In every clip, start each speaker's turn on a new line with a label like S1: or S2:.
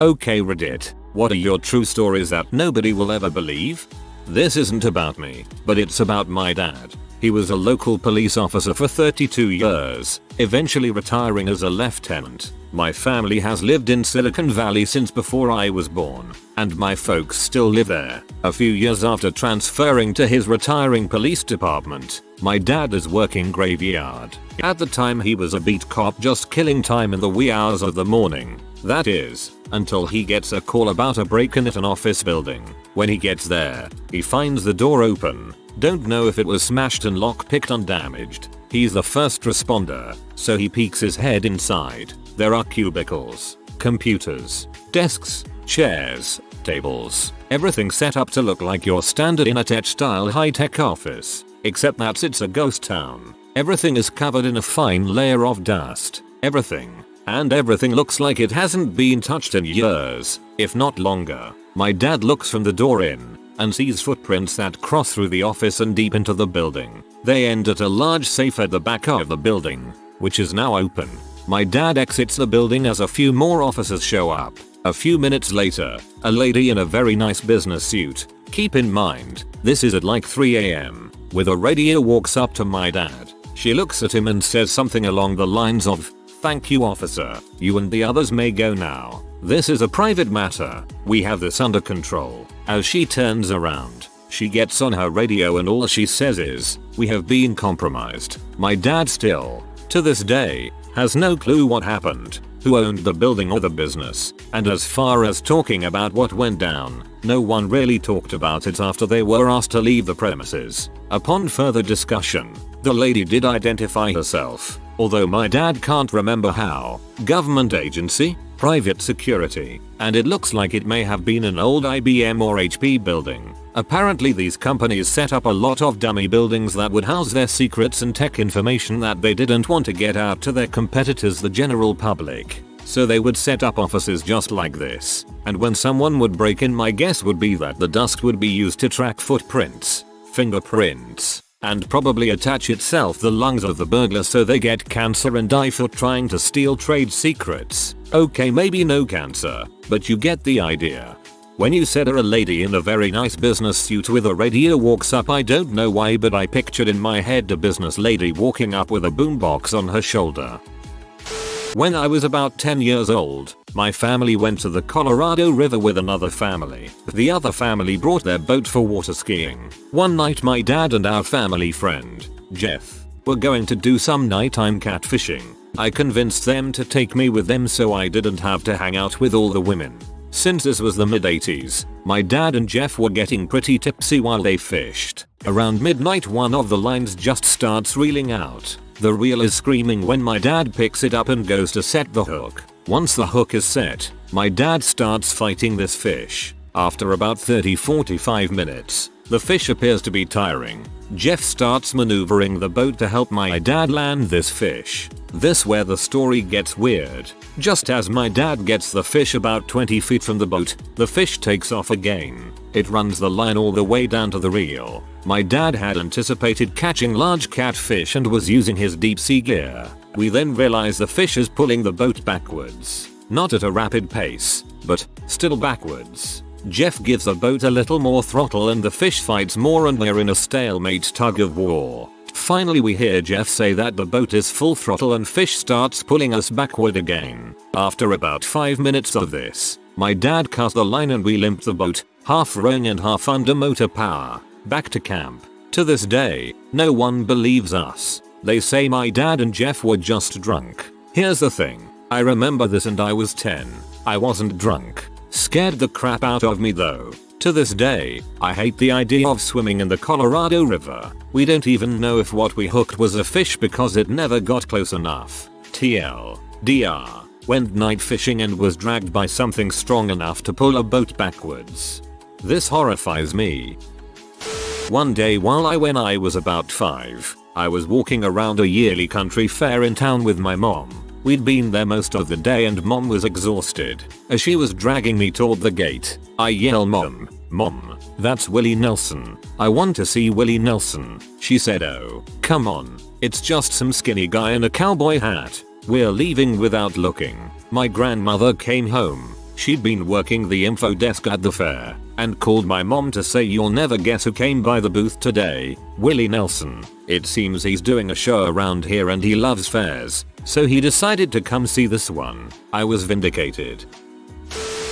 S1: Okay Reddit, what are your true stories that nobody will ever believe? This isn't about me, but it's about my dad. He was a local police officer for 32 years, eventually retiring as a lieutenant. My family has lived in Silicon Valley since before I was born, and my folks still live there. A few years after transferring to his retiring police department, my dad is working graveyard. At the time he was a beat cop just killing time in the wee hours of the morning. That is, until he gets a call about a break-in at an office building. When he gets there, he finds the door open. Don't know if it was smashed and lockpicked undamaged. He's the first responder, so he peeks his head inside. There are cubicles, computers, desks, chairs, tables, everything set up to look like your standard Innertech-style high-tech office. Except that it's a ghost town. Everything is covered in a fine layer of dust. Everything looks like it hasn't been touched in years, if not longer. My dad looks from the door in and sees footprints that cross through the office and deep into the building. They end at a large safe at the back of the building, which is now open. My dad exits the building as a few more officers show up. A few minutes later, a lady in a very nice business suit, keep in mind, this is at like 3 AM, with a radio walks up to my dad. She looks at him and says something along the lines of, "Thank you officer, you and the others may go now. This is a private matter, we have this under control." As she turns around, she gets on her radio and all she says is, "We have been compromised." My dad still, to this day, has no clue what happened, who owned the building or the business, and as far as talking about what went down, no one really talked about it after they were asked to leave the premises. Upon further discussion, the lady did identify herself, although my dad can't remember how. Government agency, private security, and it looks like it may have been an old IBM or HP building. Apparently these companies set up a lot of dummy buildings that would house their secrets and tech information that they didn't want to get out to their competitors, the general public. So they would set up offices just like this, and when someone would break in, my guess would be that the dust would be used to track footprints, fingerprints, and probably attach itself the lungs of the burglar so they get cancer and die for trying to steal trade secrets. Okay, maybe no cancer, but you get the idea. When you said a lady in a very nice business suit with a radio walks up, I don't know why, but I pictured in my head a business lady walking up with a boombox on her shoulder. When I was about 10 years old, my family went to the Colorado River with another family. The other family brought their boat for water skiing. One night my dad and our family friend, Jeff, were going to do some nighttime catfishing. I convinced them to take me with them so I didn't have to hang out with all the women. Since this was the mid-80s, my dad and Jeff were getting pretty tipsy while they fished. Around midnight one of the lines just starts reeling out. The reel is screaming when my dad picks it up and goes to set the hook. Once the hook is set, my dad starts fighting this fish. After about 30-45 minutes, the fish appears to be tiring. Jeff starts maneuvering the boat to help my dad land this fish. This where the story gets weird. Just as my dad gets the fish about 20 feet from the boat, the fish takes off again. It runs the line all the way down to the reel. My dad had anticipated catching large catfish and was using his deep sea gear. We then realize the fish is pulling the boat backwards. Not at a rapid pace, but still backwards. Jeff gives the boat a little more throttle and the fish fights more and we're in a stalemate tug of war. Finally we hear Jeff say that the boat is full throttle and fish starts pulling us backward again. After about 5 minutes of this, my dad cast the line and we limped the boat, half rowing and half under motor power, back to camp. To this day, no one believes us. They say my dad and Jeff were just drunk. Here's the thing, I remember this and I was 10. I wasn't drunk. Scared the crap out of me though. To this day, I hate the idea of swimming in the Colorado River. We don't even know if what we hooked was a fish because it never got close enough. TLDR, went night fishing and was dragged by something strong enough to pull a boat backwards. This horrifies me. One day when I was about 5, I was walking around a yearly country fair in town with my mom. We'd been there most of the day and mom was exhausted. As she was dragging me toward the gate, I yell, "Mom, Mom, that's Willie Nelson. I want to see Willie Nelson." She said, "Oh, come on. It's just some skinny guy in a cowboy hat." We're leaving without looking. My grandmother came home. She'd been working the info desk at the fair and called my mom to say, "You'll never guess who came by the booth today, Willie Nelson. It seems he's doing a show around here and he loves fairs, so he decided to come see this one." I was vindicated.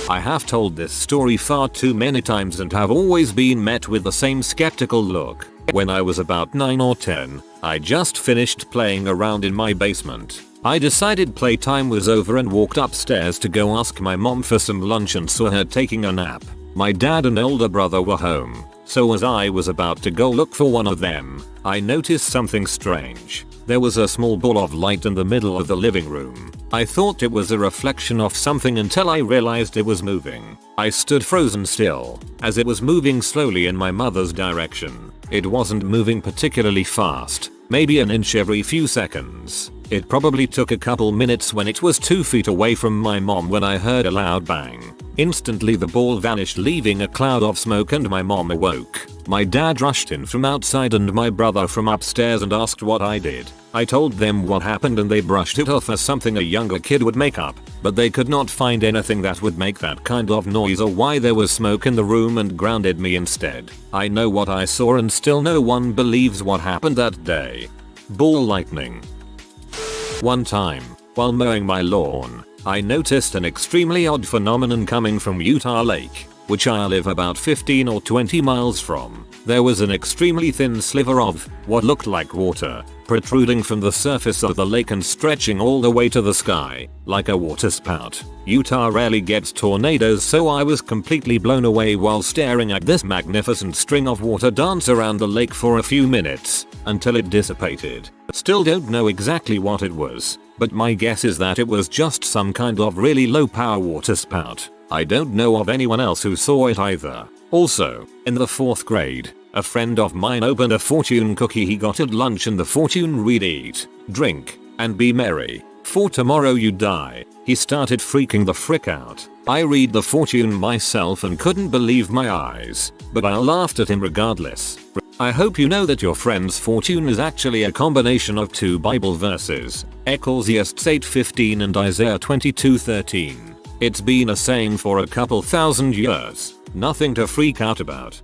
S1: I have told this story far too many times and have always been met with the same skeptical look. When I was about 9 or 10, I just finished playing around in my basement. I decided playtime was over and walked upstairs to go ask my mom for some lunch and saw her taking a nap. My dad and older brother were home, so as I was about to go look for one of them, I noticed something strange. There was a small ball of light in the middle of the living room. I thought it was a reflection of something until I realized it was moving. I stood frozen still, as it was moving slowly in my mother's direction. It wasn't moving particularly fast, maybe an inch every few seconds. It probably took a couple minutes when it was 2 feet away from my mom when I heard a loud bang. Instantly the ball vanished, leaving a cloud of smoke, and my mom awoke. My dad rushed in from outside and my brother from upstairs and asked what I did. I told them what happened and they brushed it off as something a younger kid would make up, but they could not find anything that would make that kind of noise or why there was smoke in the room and grounded me instead. I know what I saw and still no one believes what happened that day. Ball lightning. One time, while mowing my lawn, I noticed an extremely odd phenomenon coming from Utah Lake, which I live about 15 or 20 miles from. There was an extremely thin sliver of what looked like water protruding from the surface of the lake and stretching all the way to the sky, like a waterspout. Utah rarely gets tornadoes, so I was completely blown away while staring at this magnificent string of water dance around the lake for a few minutes, until it dissipated. Still don't know exactly what it was, but my guess is that it was just some kind of really low power waterspout. I don't know of anyone else who saw it either. Also, in the 4th grade, a friend of mine opened a fortune cookie he got at lunch, and the fortune read, "Eat, drink, and be merry, for tomorrow you die." He started freaking the frick out. I read the fortune myself and couldn't believe my eyes, but I laughed at him regardless. I hope you know that your friend's fortune is actually a combination of 2 Bible verses, Ecclesiastes 8:15 and Isaiah 22:13. It's been a saying for a couple thousand years. Nothing to freak out about.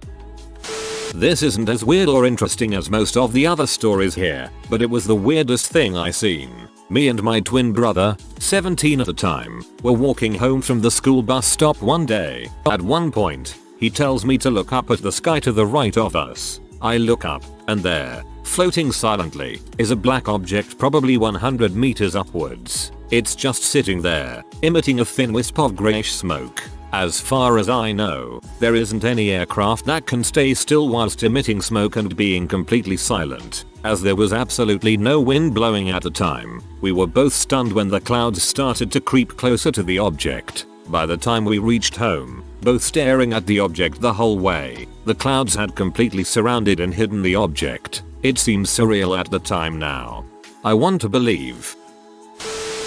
S1: This isn't as weird or interesting as most of the other stories here, but it was the weirdest thing I seen. Me and my twin brother, 17 at the time, were walking home from the school bus stop one day. At one point, he tells me to look up at the sky to the right of us. I look up, and there, floating silently, is a black object probably 100 meters upwards. It's just sitting there, emitting a thin wisp of grayish smoke. As far as I know, there isn't any aircraft that can stay still whilst emitting smoke and being completely silent, as there was absolutely no wind blowing at the time. We were both stunned when the clouds started to creep closer to the object. By the time we reached home, both staring at the object the whole way, the clouds had completely surrounded and hidden the object. It seems surreal at the time now. I want to believe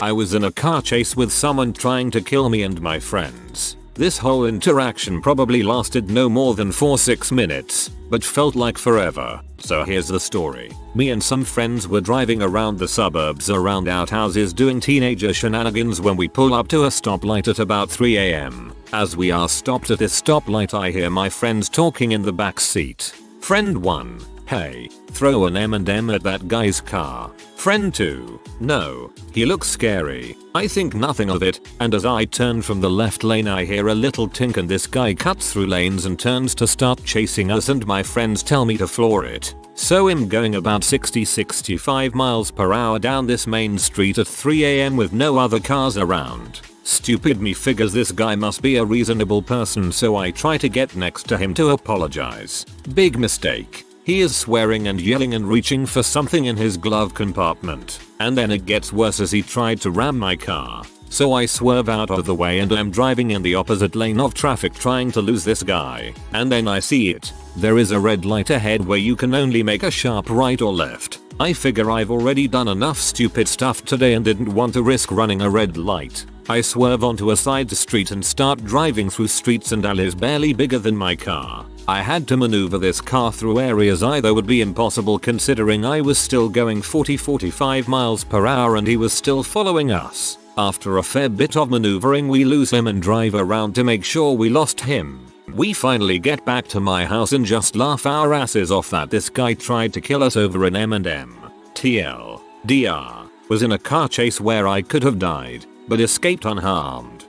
S1: I was in a car chase with someone trying to kill me and my friends. This whole interaction probably lasted no more than 4-6 minutes, but felt like forever. So here's the story. Me and some friends were driving around the suburbs around outhouses doing teenager shenanigans when we pull up to a stoplight at about 3 AM. As we are stopped at this stoplight, I hear my friends talking in the back seat. Friend 1, "Hey, throw an M&M at that guy's car." Friend 2, "No, he looks scary." I think nothing of it, and as I turn from the left lane I hear a little tink and this guy cuts through lanes and turns to start chasing us, and my friends tell me to floor it. So I'm going about 60-65 miles per hour down this main street at 3 AM with no other cars around. Stupid me figures this guy must be a reasonable person, so I try to get next to him to apologize. Big mistake. He is swearing and yelling and reaching for something in his glove compartment. And then it gets worse as he tried to ram my car. So I swerve out of the way and I'm driving in the opposite lane of traffic trying to lose this guy. And then I see it. There is a red light ahead where you can only make a sharp right or left. I figure I've already done enough stupid stuff today and didn't want to risk running a red light. I swerve onto a side street and start driving through streets and alleys barely bigger than my car. I had to maneuver this car through areas either would be impossible considering I was still going 40-45 miles per hour and he was still following us. After a fair bit of maneuvering we lose him and drive around to make sure we lost him. We finally get back to my house and just laugh our asses off that this guy tried to kill us over an M&M. TLDR was in a car chase where I could have died, but escaped unharmed.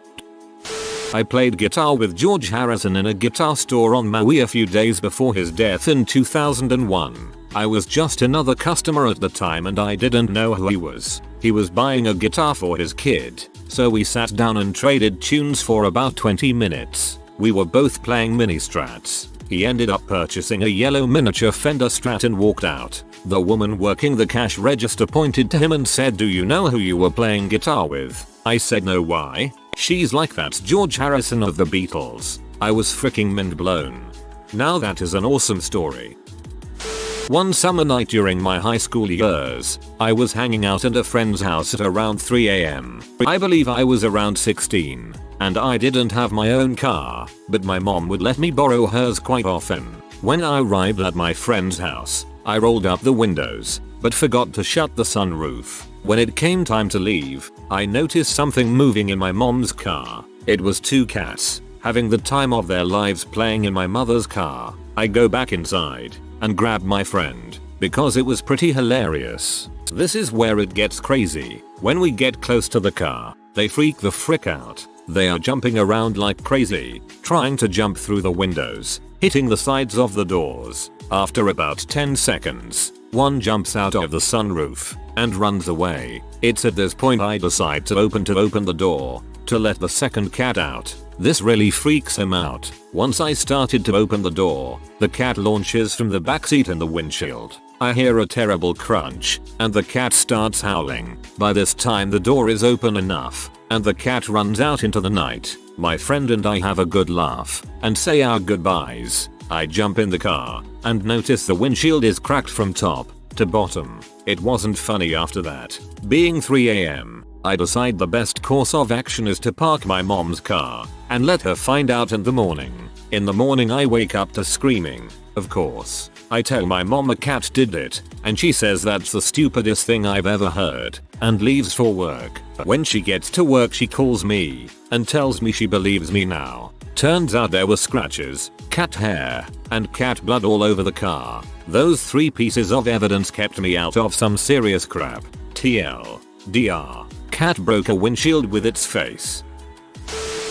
S1: I played guitar with George Harrison in a guitar store on Maui a few days before his death in 2001. I was just another customer at the time and I didn't know who he was. He was buying a guitar for his kid, so we sat down and traded tunes for about 20 minutes. We were both playing mini strats. He ended up purchasing a yellow miniature Fender Strat and walked out. The woman working the cash register pointed to him and said, "Do you know who you were playing guitar with?" I said, "No, why?" She's like, "That's George Harrison of the Beatles." I was freaking mind blown. Now that is an awesome story. One summer night during my high school years, I was hanging out at a friend's house at around 3 AM. I believe I was around 16, and I didn't have my own car, but my mom would let me borrow hers quite often. When I arrived at my friend's house, I rolled up the windows, but forgot to shut the sunroof. When it came time to leave, I noticed something moving in my mom's car. It was two cats, having the time of their lives playing in my mother's car. I go back inside and grab my friend, because it was pretty hilarious. This is where it gets crazy. When we get close to the car, they freak the frick out. They are jumping around like crazy, trying to jump through the windows, hitting the sides of the doors. After about 10 seconds, one jumps out of the sunroof and runs away. It's at this point I decide to open the door to let the second cat out. This really freaks him out. Once I started to open the door, the cat launches from the backseat in the windshield. I hear a terrible crunch, and the cat starts howling. By this time the door is open enough, and the cat runs out into the night. My friend and I have a good laugh, and say our goodbyes. I jump in the car, and notice the windshield is cracked from top to bottom. It wasn't funny after that. Being 3 AM, I decide the best course of action is to park my mom's car and let her find out in the morning. In the morning I wake up to screaming. Of course, I tell my mom a cat did it, and she says that's the stupidest thing I've ever heard, and leaves for work. When she gets to work she calls me and tells me she believes me now. Turns out there were scratches, cat hair, and cat blood all over the car. Those 3 pieces of evidence kept me out of some serious crap. TLDR. Cat broke a windshield with its face.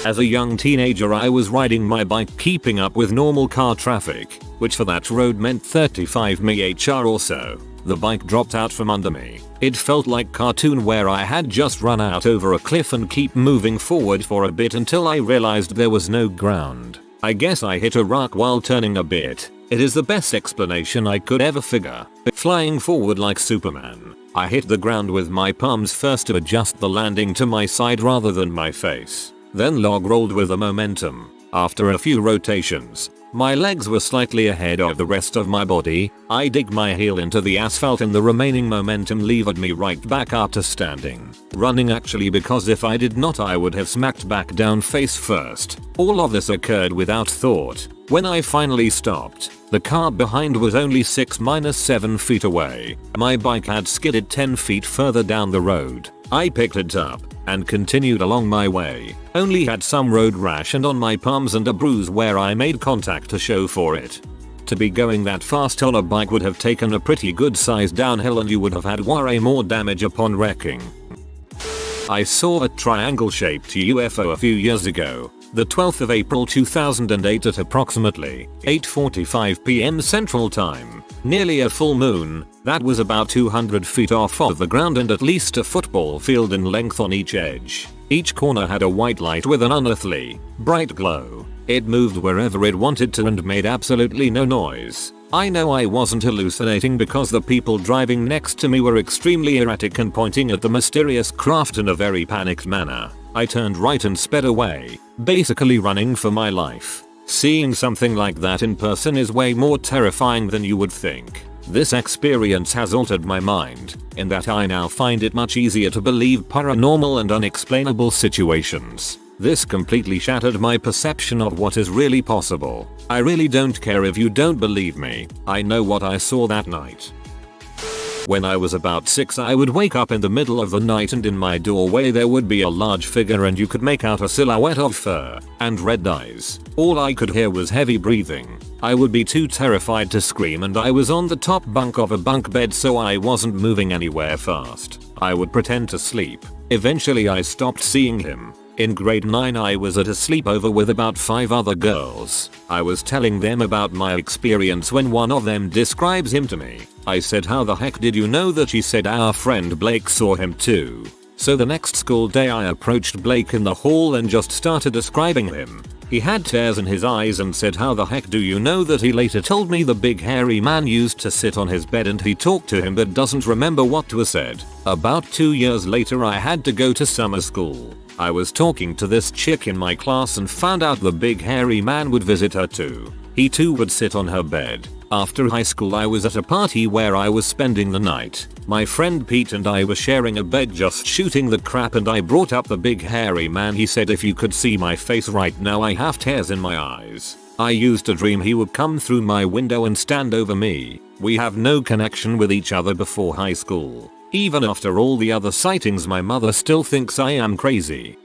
S1: As a young teenager I was riding my bike keeping up with normal car traffic, which for that road meant 35 mph or so. The bike dropped out from under me. It felt like cartoon where I had just run out over a cliff and keep moving forward for a bit until I realized there was no ground. I guess I hit a rock while turning a bit. It is the best explanation I could ever figure. Flying forward like Superman, I hit the ground with my palms first to adjust the landing to my side rather than my face. Then log rolled with the momentum. After a few rotations, my legs were slightly ahead of the rest of my body. I dig my heel into the asphalt and the remaining momentum levered me right back up to standing. Running actually, because if I did not I would have smacked back down face first. All of this occurred without thought. When I finally stopped, the car behind was only 6-7 feet away. My bike had skidded 10 feet further down the road. I picked it up and continued along my way. Only had some road rash and on my palms and a bruise where I made contact to show for it. To be going that fast on a bike would have taken a pretty good size downhill and you would have had way more damage upon wrecking. I saw a triangle-shaped UFO a few years ago, the 12th of April 2008 at approximately 8:45 PM Central Time. Nearly a full moon, that was about 200 feet off of the ground and at least a football field in length on each edge. Each corner had a white light with an unearthly, bright glow. It moved wherever it wanted to and made absolutely no noise. I know I wasn't hallucinating because the people driving next to me were extremely erratic and pointing at the mysterious craft in a very panicked manner. I turned right and sped away, basically running for my life. Seeing something like that in person is way more terrifying than you would think. This experience has altered my mind, in that I now find it much easier to believe paranormal and unexplainable situations. This completely shattered my perception of what is really possible. I really don't care if you don't believe me. I know what I saw that night. When I was about 6 I would wake up in the middle of the night and in my doorway there would be a large figure and you could make out a silhouette of fur and red eyes. All I could hear was heavy breathing. I would be too terrified to scream and I was on the top bunk of a bunk bed so I wasn't moving anywhere fast. I would pretend to sleep. Eventually I stopped seeing him. In grade 9 I was at a sleepover with about 5 other girls. I was telling them about my experience when one of them describes him to me. I said, "How the heck did you know that?" She said, "Our friend Blake saw him too." So the next school day I approached Blake in the hall and just started describing him. He had tears in his eyes and said, "How the heck do you know that?" He later told me the big hairy man used to sit on his bed and he talked to him but doesn't remember what was said. About 2 years later I had to go to summer school. I was talking to this chick in my class and found out the big hairy man would visit her too. He too would sit on her bed. After high school I was at a party where I was spending the night. My friend Pete and I were sharing a bed just shooting the crap and I brought up the big hairy man. He said, "If you could see my face right now, I have tears in my eyes. I used to dream he would come through my window and stand over me." We have no connection with each other before high school. Even after all the other sightings my mother still thinks I am crazy.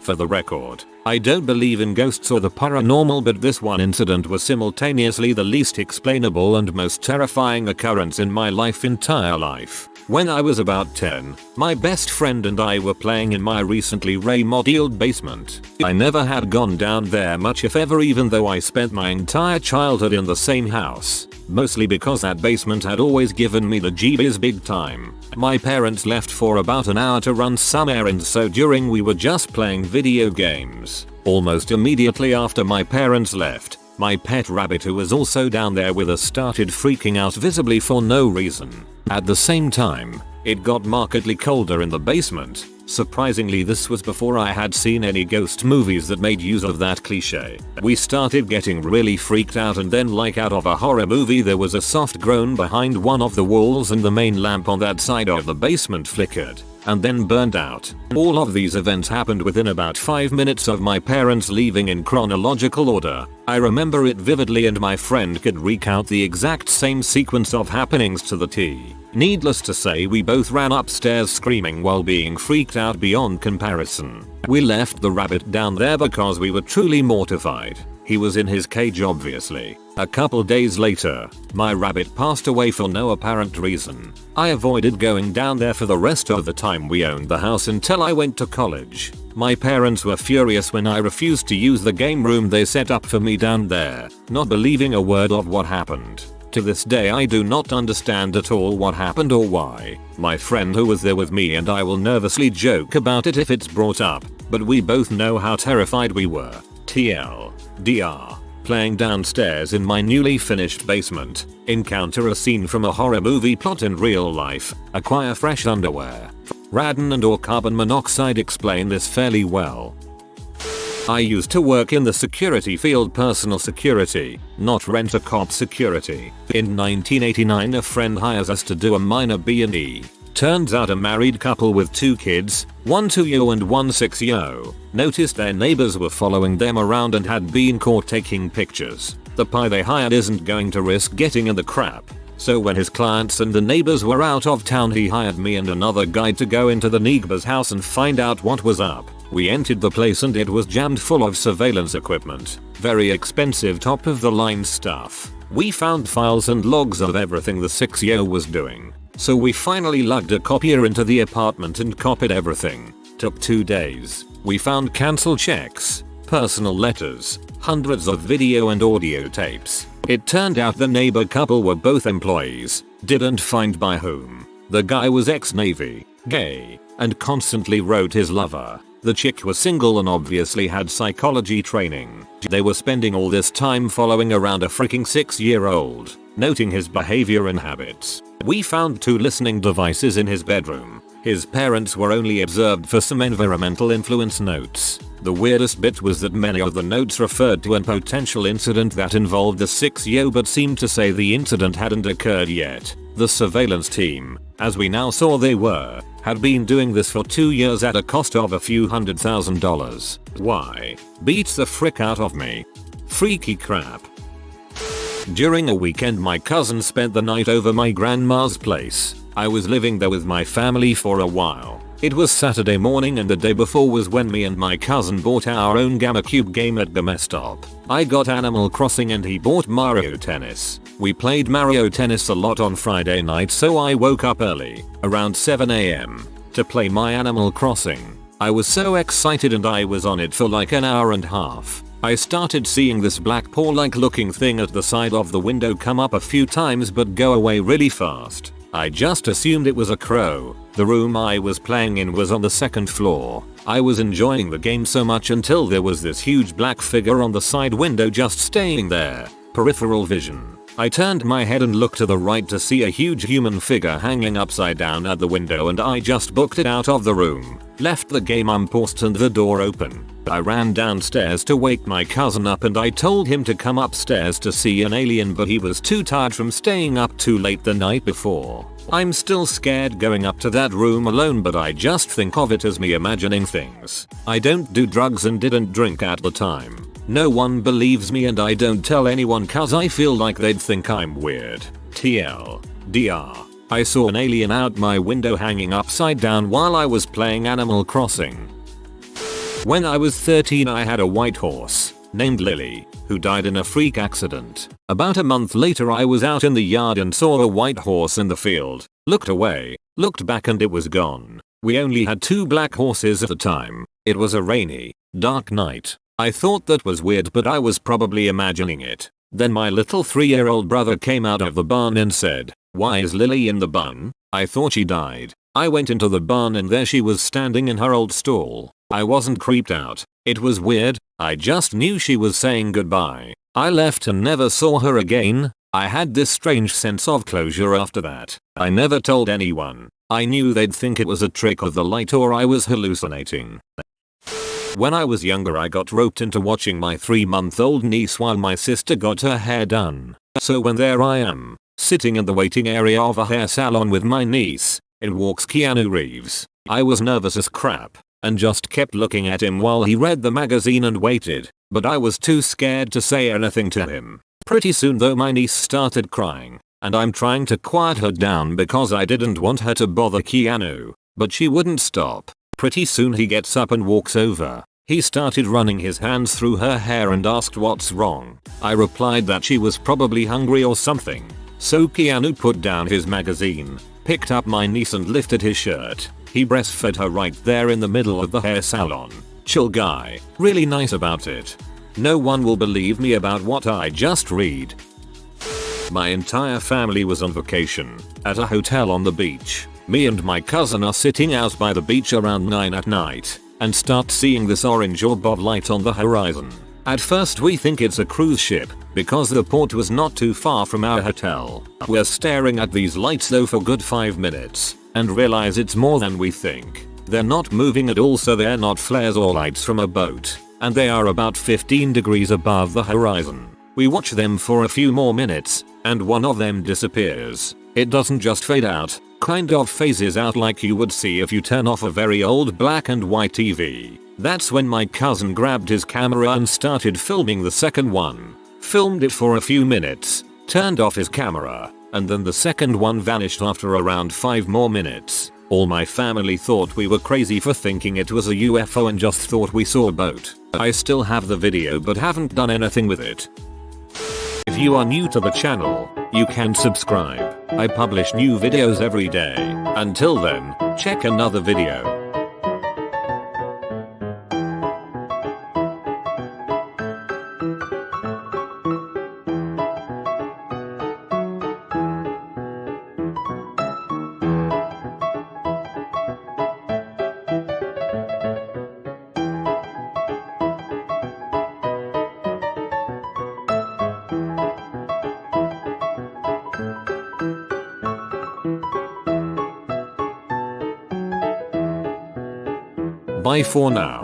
S1: For the record, I don't believe in ghosts or the paranormal, but this one incident was simultaneously the least explainable and most terrifying occurrence in my entire life. When I was about 10, my best friend and I were playing in my recently remodeled basement. I never had gone down there much if ever, even though I spent my entire childhood in the same house. Mostly because that basement had always given me the jeebies big time. My parents left for about an hour to run some errands, so during we were just playing video games. Almost immediately after my parents left, my pet rabbit, who was also down there with us, started freaking out visibly for no reason. At the same time, it got markedly colder in the basement. Surprisingly, this was before I had seen any ghost movies that made use of that cliche. We started getting really freaked out, and then, like out of a horror movie, there was a soft groan behind one of the walls and the main lamp on that side of the basement flickered and then burned out. All of these events happened within about 5 minutes of my parents leaving in chronological order. I remember it vividly, and my friend could recount the exact same sequence of happenings to the T. Needless to say, we both ran upstairs screaming while being freaked out beyond comparison. We left the rabbit down there because we were truly mortified. He was in his cage, obviously. A couple days later, my rabbit passed away for no apparent reason. I avoided going down there for the rest of the time we owned the house until I went to college. My parents were furious when I refused to use the game room they set up for me down there, not believing a word of what happened. To this day I do not understand at all what happened or why. My friend who was there with me and I will nervously joke about it if it's brought up, but we both know how terrified we were. TLDR. Playing downstairs in my newly finished basement. Encounter a scene from a horror movie plot in real life. Acquire fresh underwear. Radon and or carbon monoxide explain this fairly well. I used to work in the security field, personal security, not rent-a-cop security. In 1989 a friend hires us to do a minor B&E. Turns out a married couple with 2 kids, one 2-year and one 6-year, noticed their neighbors were following them around and had been caught taking pictures. The guy they hired isn't going to risk getting in the crap. So when his clients and the neighbors were out of town, he hired me and another guy to go into the neighbor's house and find out what was up. We entered the place and it was jammed full of surveillance equipment. Very expensive, top of the line stuff. We found files and logs of everything the 6-year was doing. So we finally lugged a copier into the apartment and copied everything. Took 2 days. We found cancel checks, personal letters, hundreds of video and audio tapes. It turned out the neighbor couple were both employees, didn't find by whom. The guy was ex-Navy, gay, and constantly wrote his lover. The chick was single and obviously had psychology training. They were spending all this time following around a freaking 6-year-old, noting his behavior and habits. We found 2 listening devices in his bedroom. His parents were only observed for some environmental influence notes. The weirdest bit was that many of the notes referred to a potential incident that involved the 6-year but seemed to say the incident hadn't occurred yet. The surveillance team, as we now saw they were, had been doing this for 2 years at a cost of a few $100,000. Why? Beats the frick out of me. Freaky crap. During a weekend my cousin spent the night over my grandma's place. I was living there with my family for a while. It was Saturday morning and the day before was when me and my cousin bought our own GamerCube game at GameStop. I got Animal Crossing and he bought Mario Tennis. We played Mario Tennis a lot on Friday night, so I woke up early, around 7 AM, to play my Animal Crossing. I was so excited and I was on it for like an hour and a half. I started seeing this black paw-like looking thing at the side of the window come up a few times but go away really fast. I just assumed it was a crow. The room I was playing in was on the second floor. I was enjoying the game so much until there was this huge black figure on the side window just staying there. Peripheral vision. I turned my head and looked to the right to see a huge human figure hanging upside down at the window and I just booked it out of the room. Left the game unpaused and the door open. I ran downstairs to wake my cousin up and I told him to come upstairs to see an alien, but he was too tired from staying up too late the night before. I'm still scared going up to that room alone, but I just think of it as me imagining things. I don't do drugs and didn't drink at the time. No one believes me and I don't tell anyone cause I feel like they'd think I'm weird. TLDR. I saw an alien out my window hanging upside down while I was playing Animal Crossing. When I was 13 I had a white horse, named Willie, who died in a freak accident. About a month later I was out in the yard and saw a white horse in the field. Looked away, looked back and it was gone. We only had 2 black horses at the time. It was a rainy, dark night. I thought that was weird but I was probably imagining it. Then my little 3-year-old brother came out of the barn and said, "Why is Lily in the barn?" I thought she died. I went into the barn and there she was standing in her old stall. I wasn't creeped out. It was weird. I just knew she was saying goodbye. I left and never saw her again. I had this strange sense of closure after that. I never told anyone. I knew they'd think it was a trick of the light or I was hallucinating. When I was younger I got roped into watching my 3-month-old niece while my sister got her hair done. So when there I am, sitting in the waiting area of a hair salon with my niece, in walks Keanu Reeves. I was nervous as crap and just kept looking at him while he read the magazine and waited, but I was too scared to say anything to him. Pretty soon though my niece started crying, and I'm trying to quiet her down because I didn't want her to bother Keanu, but she wouldn't stop. Pretty soon he gets up and walks over. He started running his hands through her hair and asked what's wrong. I replied that she was probably hungry or something. So Keanu put down his magazine, picked up my niece and lifted his shirt. He breastfed her right there in the middle of the hair salon. Chill guy, really nice about it. No one will believe me about what I just read. My entire family was on vacation, at a hotel on the beach. Me and my cousin are sitting out by the beach around 9 at night, and start seeing this orange orb of light on the horizon. At first we think it's a cruise ship, because the port was not too far from our hotel. We're staring at these lights though for good 5 minutes, and realize it's more than we think. They're not moving at all, so they're not flares or lights from a boat, and they are about 15 degrees above the horizon. We watch them for a few more minutes, and one of them disappears. It doesn't just fade out, kind of phases out like you would see if you turn off a very old black and white TV. That's when my cousin grabbed his camera and started filming the second one. Filmed it for a few minutes, turned off his camera, and then the second one vanished after around 5 more minutes. All my family thought we were crazy for thinking it was a UFO and just thought we saw a boat. I still have the video but haven't done anything with it. If you are new to the channel, you can subscribe. I publish new videos every day. Until then, check another video. Bye for now.